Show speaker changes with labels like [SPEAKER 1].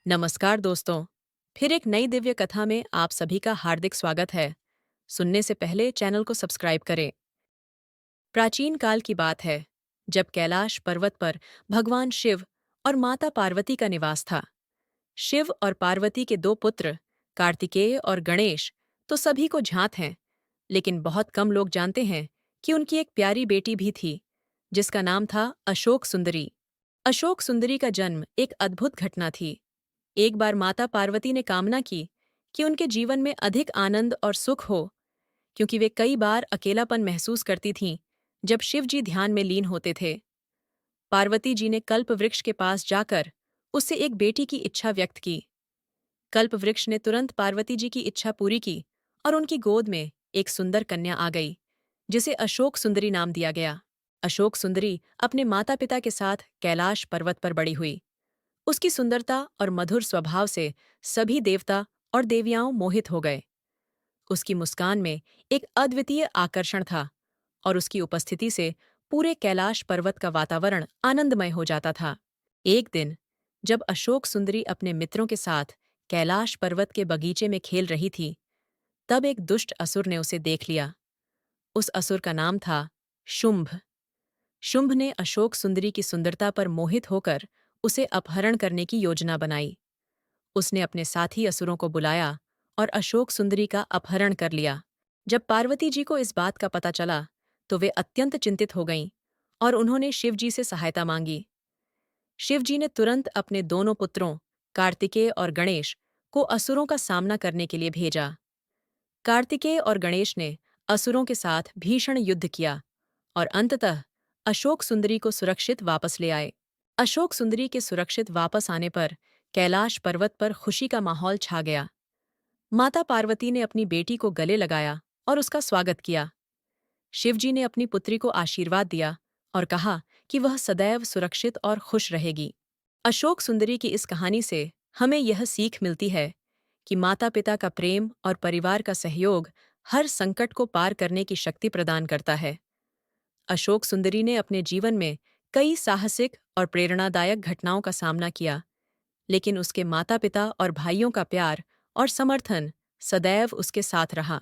[SPEAKER 1] नमस्कार दोस्तों। फिर एक नई दिव्य कथा में आप सभी का हार्दिक स्वागत है। सुनने से पहले चैनल को सब्सक्राइब करें। प्राचीन काल की बात है, जब कैलाश पर्वत पर भगवान शिव और माता पार्वती का निवास था। शिव और पार्वती के दो पुत्र, कार्तिकेय और गणेश, तो सभी को ज्ञात हैं, लेकिन बहुत कम लोग जानते हैं कि उनकी एक प्यारी बेटी भी थी, जिसका नाम था अशोक सुंदरी। अशोक सुंदरी का जन्म एक अद्भुत घटना थी। एक बार माता पार्वती ने कामना की कि उनके जीवन में अधिक आनंद और सुख हो, क्योंकि वे कई बार अकेलापन महसूस करती थीं जब शिव जी ध्यान में लीन होते थे। पार्वती जी ने कल्प वृक्ष के पास जाकर उससे एक बेटी की इच्छा व्यक्त की। कल्प वृक्ष ने तुरंत पार्वती जी की इच्छा पूरी की और उनकी गोद में एक सुंदर कन्या आ गई, जिसे अशोक सुंदरी नाम दिया गया। अशोक सुंदरी अपने माता पिता के साथ कैलाश पर्वत पर बड़ी हुई। उसकी सुंदरता और मधुर स्वभाव से सभी देवता और देवियाओं मोहित हो गए। उसकी मुस्कान में एक अद्वितीय आकर्षण था और उसकी उपस्थिति से पूरे कैलाश पर्वत का वातावरण आनंदमय हो जाता था। एक दिन, जब अशोक सुंदरी अपने मित्रों के साथ कैलाश पर्वत के बगीचे में खेल रही थी, तब एक दुष्ट असुर ने उसे देख लिया। उस असुर का नाम था शुंभ। शुंभ ने अशोक सुंदरी की सुंदरता पर मोहित होकर उसे अपहरण करने की योजना बनाई। उसने अपने साथी असुरों को बुलाया और अशोक सुंदरी का अपहरण कर लिया। जब पार्वती जी को इस बात का पता चला, तो वे अत्यंत चिंतित हो गईं और उन्होंने शिव जी से सहायता मांगी। शिव जी ने तुरंत अपने दोनों पुत्रों, कार्तिकेय और गणेश, को असुरों का सामना करने के लिए भेजा। कार्तिकेय और गणेश ने असुरों के साथ भीषण युद्ध किया और अंततः अशोक सुंदरी को सुरक्षित वापस ले आए। अशोक सुंदरी के सुरक्षित वापस आने पर कैलाश पर्वत पर खुशी का माहौल छा गया। माता पार्वती ने अपनी बेटी को गले लगाया और उसका स्वागत किया। शिवजी ने अपनी पुत्री को आशीर्वाद दिया और कहा कि वह सदैव सुरक्षित और खुश रहेगी। अशोक सुंदरी की इस कहानी से हमें यह सीख मिलती है कि माता-पिता का प्रेम और परिवार का सहयोग हर संकट को पार करने की शक्ति प्रदान करता है। अशोक सुंदरी ने अपने जीवन में कई साहसिक और प्रेरणादायक घटनाओं का सामना किया, लेकिन उसके माता-पिता और भाइयों का प्यार और समर्थन सदैव उसके साथ रहा।